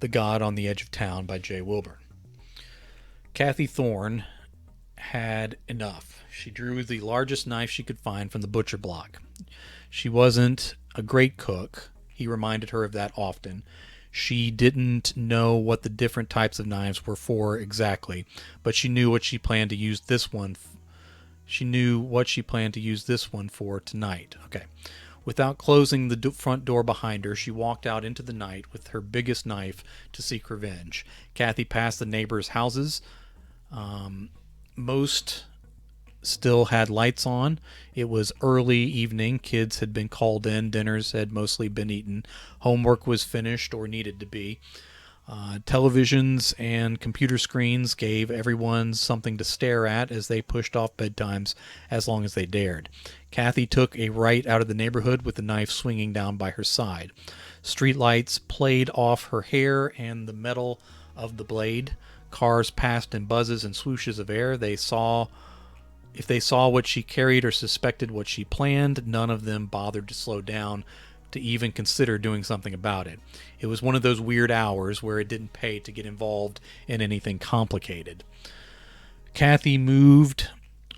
The God on the Edge of Town by Jay Wilburn. Kathy Thorne had enough. She drew the largest knife she could find from the butcher block. She wasn't a great cook. He reminded her of that often. She didn't know what the different types of knives were for exactly, but she knew what she planned to use this one. She knew what she planned to use this one for tonight. Okay. Without closing the front door behind her, she walked out into the night with her biggest knife to seek revenge. Kathy passed the neighbors' houses. Most still had lights on. It was early evening. Kids had been called in. Dinners had mostly been eaten. Homework was finished or needed to be. Televisions and computer screens gave everyone something to stare at as they pushed off bedtimes as long as they dared. Kathy took a right out of the neighborhood with the knife swinging down by her side. Streetlights played off her hair and the metal of the blade. Cars passed in buzzes and swooshes of air. If they saw what she carried or suspected what she planned, none of them bothered to slow down to even consider doing something about it. It was one of those weird hours where it didn't pay to get involved in anything complicated. Kathy moved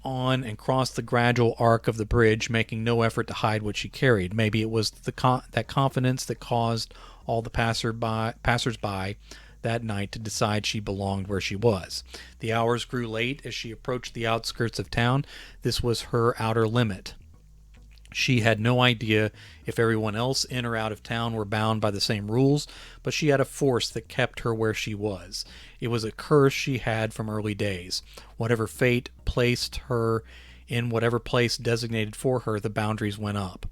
on and crossed the gradual arc of the bridge, making no effort to hide what she carried. Maybe it was that confidence that caused all the passers-by that night to decide she belonged where she was. The hours grew late as she approached the outskirts of town. This was her outer limit. She had no idea if everyone else in or out of town were bound by the same rules, but she had a force that kept her where she was. It was a curse she had from early days. Whatever fate placed her in whatever place designated for her, the boundaries went up.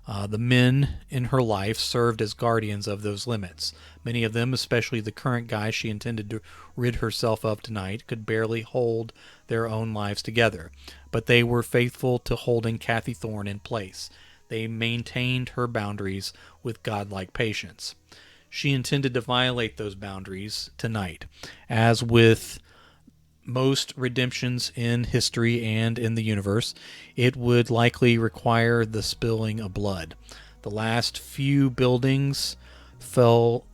The men in her life served as guardians of those limits. Many of them, especially the current guy she intended to rid herself of tonight, could barely hold their own lives together. But they were faithful to holding Kathy Thorne in place. They maintained her boundaries with godlike patience. She intended to violate those boundaries tonight. As with most redemptions in history and in the universe, it would likely require the spilling of blood. The last few buildings fell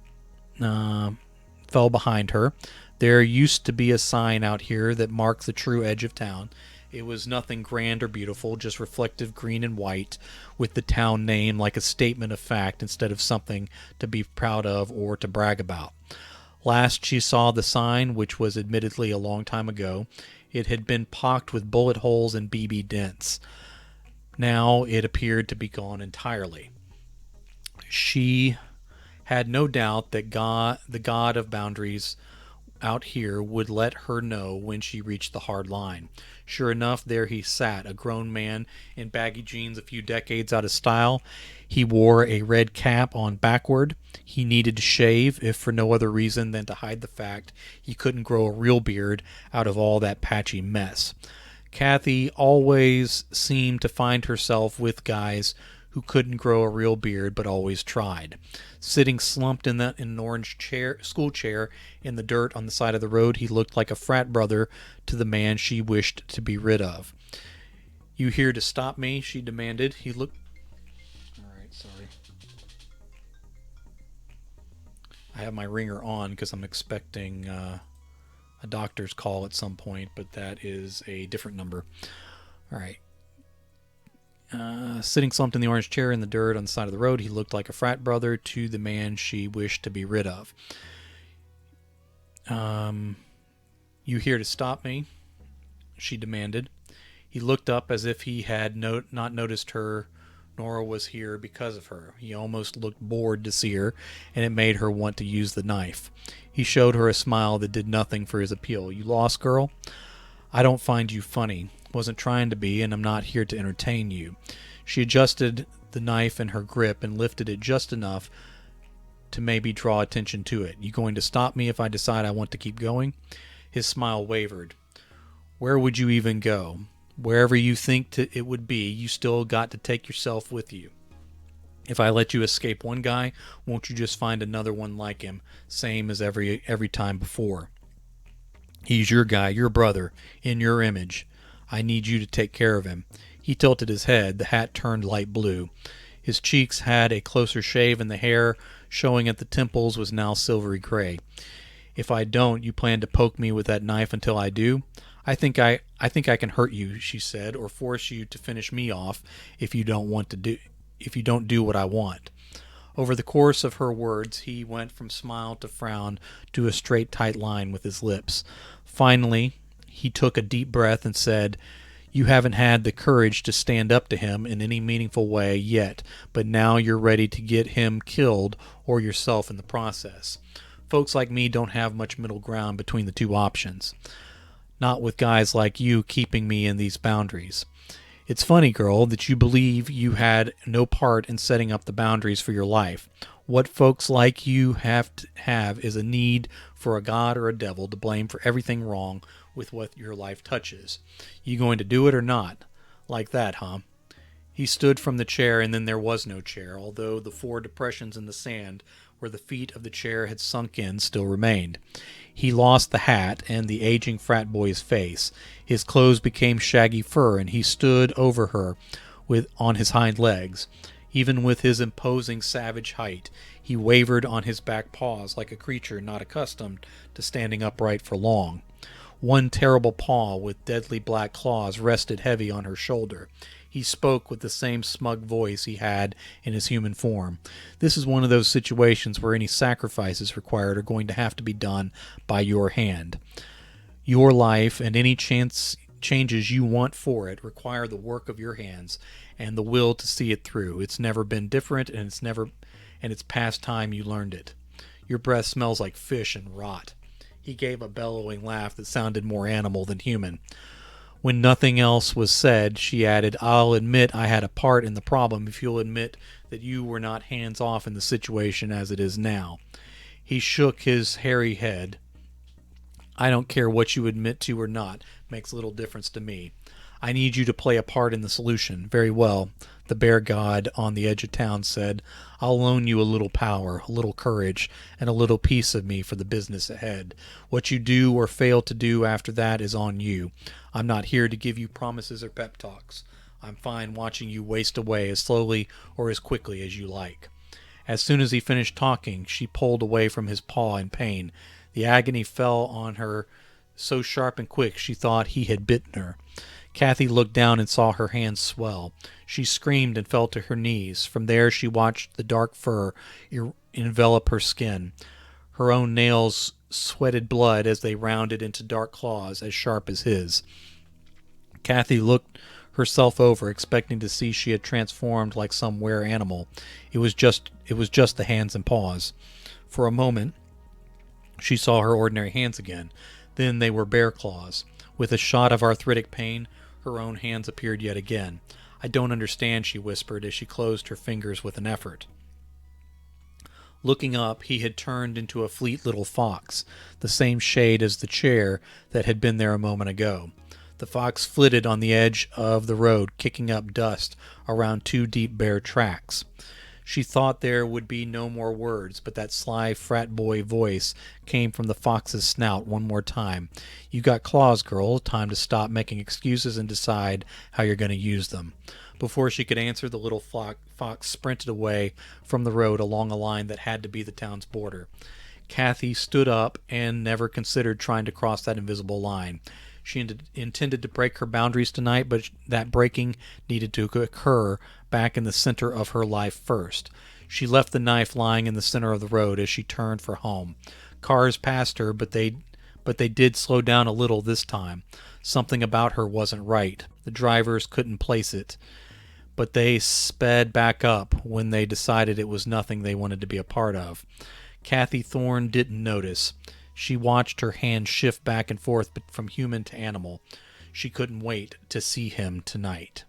behind her. There used to be a sign out here that marked the true edge of town. It was nothing grand or beautiful, just reflective green and white, with the town name like a statement of fact instead of something to be proud of or to brag about. Last she saw the sign, which was admittedly a long time ago, it had been pocked with bullet holes and BB dents. Now it appeared to be gone entirely. She had no doubt that the God of boundaries out here would let her know when she reached the hard line. Sure enough, there he sat, a grown man in baggy jeans a few decades out of style. He wore a red cap on backward. He needed to shave, if for no other reason than to hide the fact he couldn't grow a real beard out of all that patchy mess. Kathy always seemed to find herself with guys who couldn't grow a real beard but always tried. Sitting slumped in an orange school chair in the dirt on the side of the road, he looked like a frat brother to the man she wished to be rid of. "You here to stop me?" she demanded. He looked... Alright, sorry. I have my ringer on because I'm expecting a doctor's call at some point, but that is a different number. Alright. Sitting slumped in the orange chair in the dirt on the side of the road, he looked like a frat brother to the man she wished to be rid of. "You here to stop me?" she demanded. He looked up as if he had not noticed her, nor was here because of her. He almost looked bored to see her, and it made her want to use the knife. He showed her a smile that did nothing for his appeal. "You lost, girl? I don't find you funny. Wasn't trying to be, and I'm not here to entertain you." She adjusted the knife in her grip and lifted it just enough to maybe draw attention to it. "You going to stop me if I decide I want to keep going?" His smile wavered. "Where would you even go? Wherever you think it would be, you still got to take yourself with you. If I let you escape one guy, won't you just find another one like him, same as every time before? He's your guy, your brother, in your image. I need you to take care of him." He tilted his head. The hat turned light blue. His cheeks had a closer shave, and the hair showing at the temples was now silvery gray. "If I don't, you plan to poke me with that knife until I do? I think I can hurt you," she said, "or force you to finish me off if you don't do what I want." Over the course of her words, he went from smile to frown to a straight, tight line with his lips. Finally, he took a deep breath and said, "You haven't had the courage to stand up to him in any meaningful way yet, but now you're ready to get him killed or yourself in the process. Folks like me don't have much middle ground between the two options. Not with guys like you keeping me in these boundaries. It's funny, girl, that you believe you had no part in setting up the boundaries for your life. What folks like you have to have is a need for a god or a devil to blame for everything wrong with what your life touches. You going to do it or not? Like that, huh?" He stood from the chair, and then there was no chair, although the 4 depressions in the sand where the feet of the chair had sunk in still remained. He lost the hat and the aging frat boy's face. His clothes became shaggy fur, and he stood over her on his hind legs. Even with his imposing savage height, he wavered on his back paws like a creature not accustomed to standing upright for long. One terrible paw with deadly black claws rested heavy on her shoulder. He spoke with the same smug voice he had in his human form. "This is one of those situations where any sacrifices required are going to have to be done by your hand. Your life and any changes you want for it require the work of your hands and the will to see it through. It's never been different, and it's past time you learned it. Your breath smells like fish and rot." He gave a bellowing laugh that sounded more animal than human. When nothing else was said, she added, "I'll admit I had a part in the problem if you'll admit that you were not hands-off in the situation as it is now." He shook his hairy head. "I don't care what you admit to or not. Makes little difference to me. I need you to play a part in the solution. Very well," the bear god on the edge of town said. "I'll loan you a little power, a little courage, and a little piece of me for the business ahead. What you do or fail to do after that is on you. I'm not here to give you promises or pep talks. I'm fine watching you waste away as slowly or as quickly as you like." As soon as he finished talking, she pulled away from his paw in pain. The agony fell on her so sharp and quick she thought he had bitten her. Kathy looked down and saw her hands swell. She screamed and fell to her knees. From there she watched the dark fur envelop her skin. Her own nails sweated blood as they rounded into dark claws as sharp as his. Kathy looked herself over, expecting to see she had transformed like some were animal. It was just the hands and paws. For a moment she saw her ordinary hands again. Then they were bear claws. With a shot of arthritic pain, her own hands appeared yet again. "I don't understand," she whispered as she closed her fingers with an effort. Looking up, he had turned into a fleet little fox, the same shade as the chair that had been there a moment ago. The fox flitted on the edge of the road, kicking up dust around 2 deep bear tracks. She thought there would be no more words, but that sly frat boy voice came from the fox's snout one more time. "You got claws, girl. Time to stop making excuses and decide how you're going to use them." Before she could answer, the little fox sprinted away from the road along a line that had to be the town's border. Kathy stood up and never considered trying to cross that invisible line. She intended to break her boundaries tonight, but that breaking needed to occur back in the center of her life first. She left the knife lying in the center of the road as she turned for home. Cars passed her, but they did slow down a little this time. Something about her wasn't right. The drivers couldn't place it, but they sped back up when they decided it was nothing they wanted to be a part of. Kathy Thorne didn't notice. She watched her hand shift back and forth from human to animal. She couldn't wait to see him tonight.